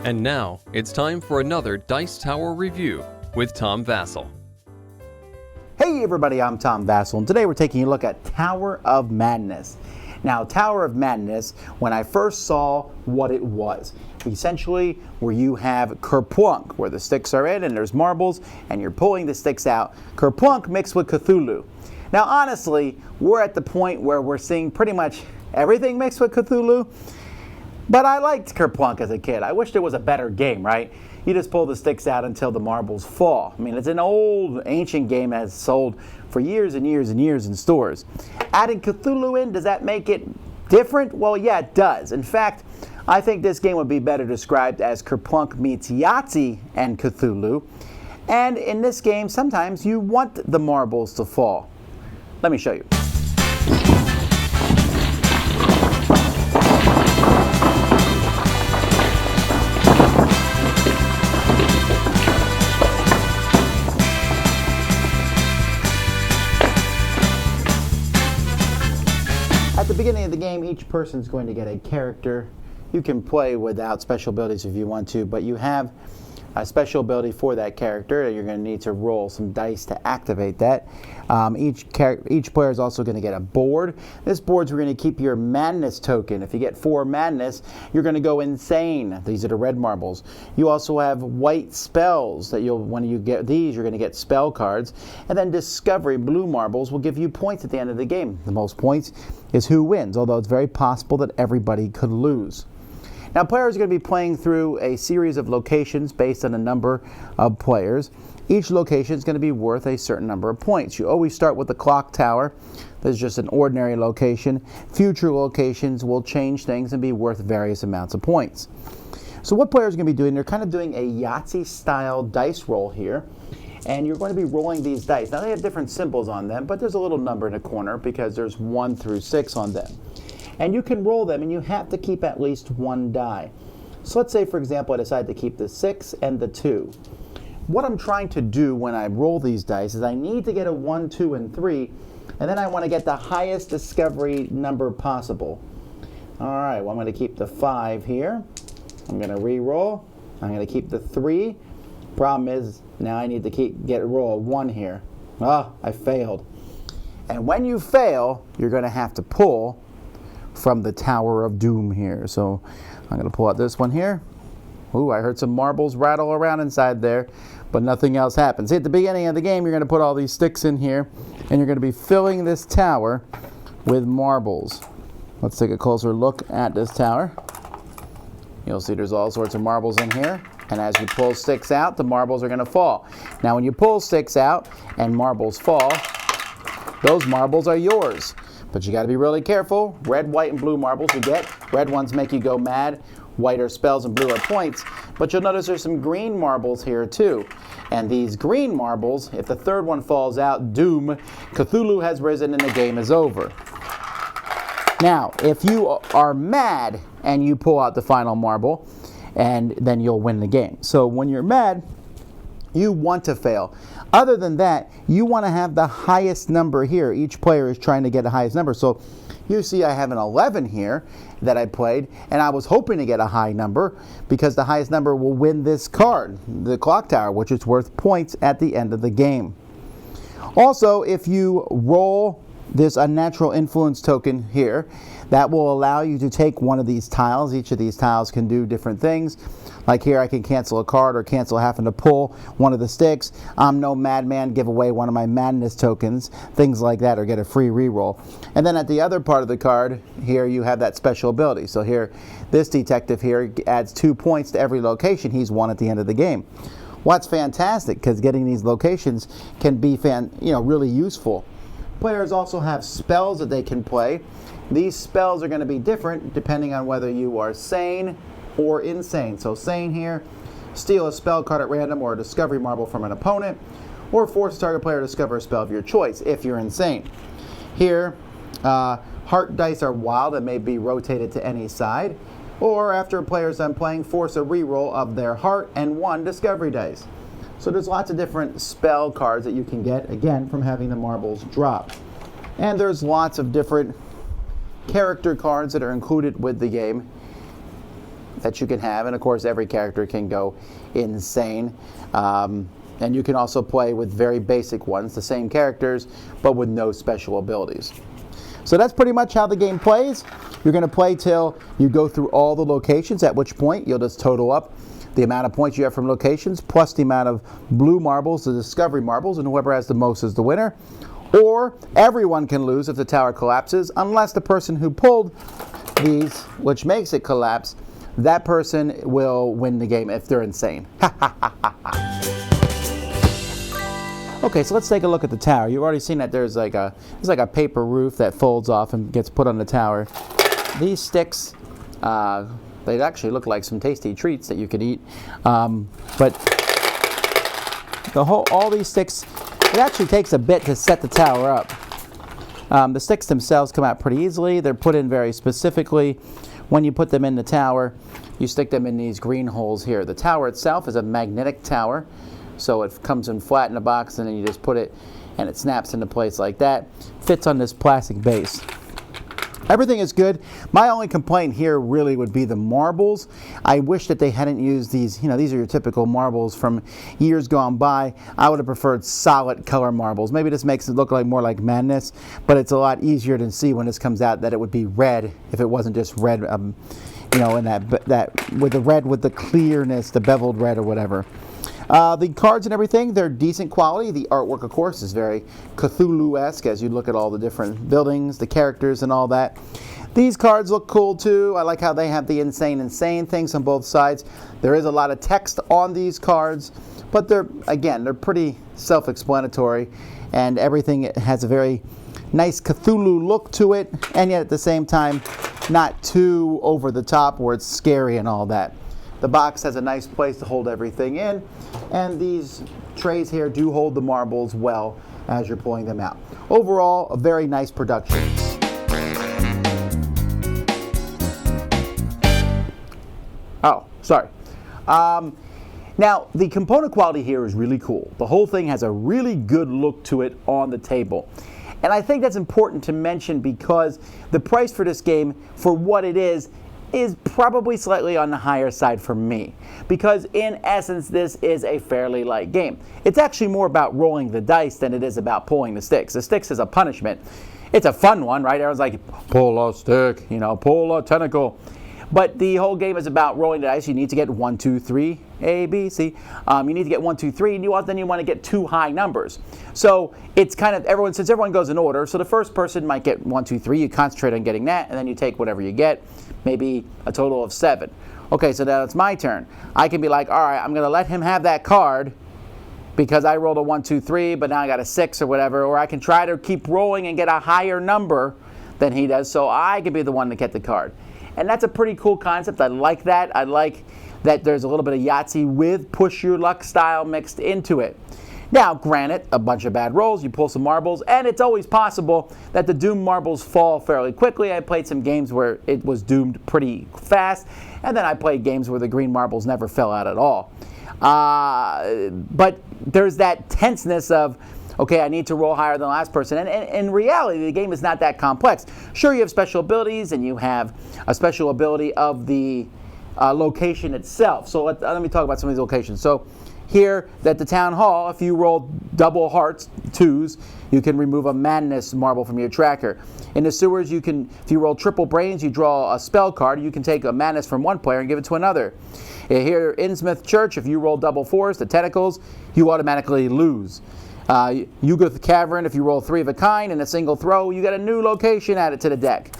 And now, it's time for another Dice Tower review with Tom Vasel. Hey everybody, I'm Tom Vasel, and today we're taking a look at Tower of Madness. Now, Tower of Madness, when I first saw what it was, essentially where you have Kerplunk, where the sticks are in and there's marbles, and you're pulling the sticks out. Kerplunk mixed with Cthulhu. Now, honestly, we're at the point where we're seeing pretty much everything mixed with Cthulhu. But I liked Kerplunk as a kid. I wish there was a better game, right? You just pull the sticks out until the marbles fall. I mean, it's an old, ancient game that has sold for years and years and years in stores. Adding Cthulhu in, does that make it different? Well, yeah, it does. In fact, I think this game would be better described as Kerplunk meets Yahtzee and Cthulhu. And in this game, sometimes you want the marbles to fall. Let me show you. At the beginning of the game, each person's going to get a character. You can play without special abilities if you want to, but you have a special ability for that character. You're going to need to roll some dice to activate that. Each player is also going to get a board. This board's where you're going to keep your madness token. If you get 4 madness, you're going to go insane. These are the red marbles. You also have white spells that when you get these, you're going to get spell cards. And then discovery, blue marbles, will give you points at the end of the game. The most points is who wins, although it's very possible that everybody could lose. Now, players are going to be playing through a series of locations based on a number of players. Each location is going to be worth a certain number of points. You always start with the clock tower. That's just an ordinary location. Future locations will change things and be worth various amounts of points. So what players are going to be doing, they're kind of doing a Yahtzee-style dice roll here. And you're going to be rolling these dice. Now, they have different symbols on them, but there's a little number in the corner because there's 1 through 6 on them. And you can roll them, and you have to keep at least 1 die. So let's say, for example, I decide to keep the 6 and the 2. What I'm trying to do when I roll these dice is I need to get a 1, 2, and 3, and then I want to get the highest discovery number possible. All right, well, I'm going to keep the 5 here. I'm going to re-roll. I'm going to keep the 3. Problem is, now I need to get a roll of 1 here. Oh, I failed. And when you fail, you're going to have to pull from the Tower of Doom here. So I'm going to pull out this one here. Ooh, I heard some marbles rattle around inside there, but nothing else happens. See, at the beginning of the game, you're going to put all these sticks in here, and you're going to be filling this tower with marbles. Let's take a closer look at this tower. You'll see there's all sorts of marbles in here, and as you pull sticks out, the marbles are going to fall. Now, when you pull sticks out and marbles fall, those marbles are yours. But you got to be really careful. Red, white, and blue marbles you get. Red ones make you go mad. White are spells and blue are points. But you'll notice there's some green marbles here too. And these green marbles, if the third one falls out, doom, Cthulhu has risen and the game is over. Now, if you are mad and you pull out the final marble, and then you'll win the game. So when you're mad, you want to fail. Other than that, you want to have the highest number here. Each player is trying to get the highest number. So you see I have an 11 here that I played, and I was hoping to get a high number because the highest number will win this card, the clock tower, which is worth points at the end of the game. Also, if you roll this unnatural influence token here, that will allow you to take one of these tiles. Each of these tiles can do different things. Like here, I can cancel a card or cancel having to pull one of the sticks. I'm no madman, give away one of my madness tokens, things like that, or get a free reroll. And then at the other part of the card, here you have that special ability. So here, this detective here adds 2 points to every location he's won at the end of the game. Well, that's fantastic because getting these locations can be really useful. Players also have spells that they can play. These spells are going to be different depending on whether you are sane or insane. So sane here, steal a spell card at random or a discovery marble from an opponent, or force a target player to discover a spell of your choice if you're insane. Here, heart dice are wild and may be rotated to any side, or after a player's done playing, force a reroll of their heart and 1 discovery dice. So there's lots of different spell cards that you can get, again, from having the marbles drop. And there's lots of different character cards that are included with the game. that you can have, and of course every character can go insane. And you can also play with very basic ones, the same characters, but with no special abilities. So that's pretty much how the game plays. You're going to play till you go through all the locations, at which point you'll just total up the amount of points you have from locations plus the amount of blue marbles, the discovery marbles, and whoever has the most is the winner. Or everyone can lose if the tower collapses, unless the person who pulled these, which makes it collapse, that person will win the game if they're insane. Okay, so let's take a look at the tower. You've already seen that there's like a paper roof that folds off and gets put on the tower. These sticks, they actually look like some tasty treats that you could eat. But all these sticks, it actually takes a bit to set the tower up. The sticks themselves come out pretty easily. They're put in very specifically. When you put them in the tower, you stick them in these green holes here. The tower itself is a magnetic tower. So it comes in flat in a box, and then you just put it, and it snaps into place like that. Fits on this plastic base. Everything is good. My only complaint here really would be the marbles. I wish that they hadn't used these, these are your typical marbles from years gone by. I would have preferred solid color marbles. Maybe this makes it look like more like Madness, but it's a lot easier to see when this comes out that it would be red if it wasn't just red, in that with the red with the clearness, the beveled red or whatever. The cards and everything, they're decent quality. The artwork, of course, is very Cthulhu-esque as you look at all the different buildings, the characters, and all that. These cards look cool, too. I like how they have the insane things on both sides. There is a lot of text on these cards, but they're pretty self-explanatory, and everything has a very nice Cthulhu look to it, and yet at the same time, not too over the top where it's scary and all that. The box has a nice place to hold everything in, and these trays here do hold the marbles well as you're pulling them out. Overall, a very nice production. Oh, sorry. Now, the component quality here is really cool. The whole thing has a really good look to it on the table. And I think that's important to mention because the price for this game, for what it is probably slightly on the higher side for me, because in essence this is a fairly light game. It's actually more about rolling the dice than it is about pulling the sticks. The sticks is a punishment. It's a fun one, right? Everyone's like, pull a stick, pull a tentacle. But the whole game is about rolling the dice. You need to get 1, 2, 3, A, B, C. You need to get 1, 2, 3, and then you want to get 2 high numbers. So it's kind of since everyone goes in order, so the first person might get 1, 2, 3. You concentrate on getting that, and then you take whatever you get, maybe a total of 7. Okay, so now it's my turn. I can be like, all right, I'm going to let him have that card because I rolled a 1, 2, 3, but now I got a 6 or whatever. Or I can try to keep rolling and get a higher number than he does, so I can be the one to get the card. And that's a pretty cool concept. I like that. I like that there's a little bit of Yahtzee with push your luck style mixed into it. Now, granted, a bunch of bad rolls, you pull some marbles, and it's always possible that the doomed marbles fall fairly quickly. I played some games where it was doomed pretty fast, and then I played games where the green marbles never fell out at all. But there's that tenseness of, okay, I need to roll higher than the last person. And in reality, the game is not that complex. Sure, you have special abilities, and you have a special ability of the location itself. So let me talk about some of these locations. So here at the town hall, if you roll double hearts, 2s, you can remove a madness marble from your tracker. In the sewers, if you roll triple brains, you draw a spell card. You can take a madness from one player and give it to another. Here in Innsmouth Church, if you roll double 4s, the tentacles, you automatically lose. You go to the cavern, if you roll 3 of a kind in a single throw, you get a new location added to the deck.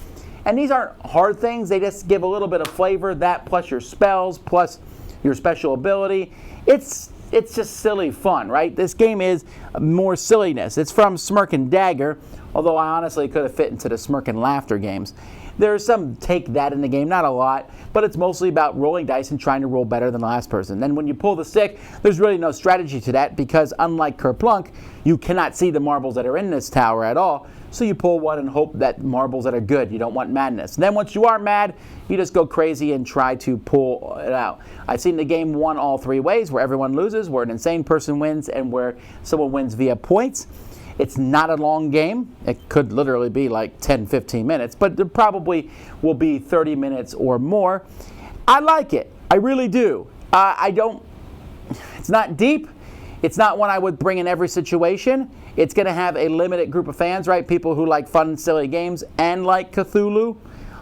And these aren't hard things, they just give a little bit of flavor, that plus your spells, plus your special ability. It's just silly fun, right? This game is more silliness. It's from Smirk Dagger, although I honestly could have fit into the Smirk and Laughter games. There's some take that in the game, not a lot, but it's mostly about rolling dice and trying to roll better than the last person. Then when you pull the stick, there's really no strategy to that because unlike Kerplunk, you cannot see the marbles that are in this tower at all. So you pull one and hope that marbles that are good. You don't want madness. And then once you are mad, you just go crazy and try to pull it out. I've seen the game won all 3 ways, where everyone loses, where an insane person wins, and where someone wins via points. It's not a long game. It could literally be like 10, 15 minutes, but there probably will be 30 minutes or more. I like it. I really do. It's not deep. It's not one I would bring in every situation. It's going to have a limited group of fans, right? People who like fun, silly games and like Cthulhu.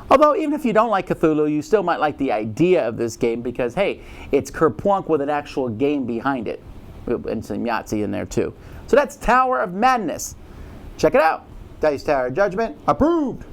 Although, even if you don't like Cthulhu, you still might like the idea of this game because, hey, it's Kerplunk with an actual game behind it. And some Yahtzee in there, too. So that's Tower of Madness. Check it out. Dice Tower Judgment approved.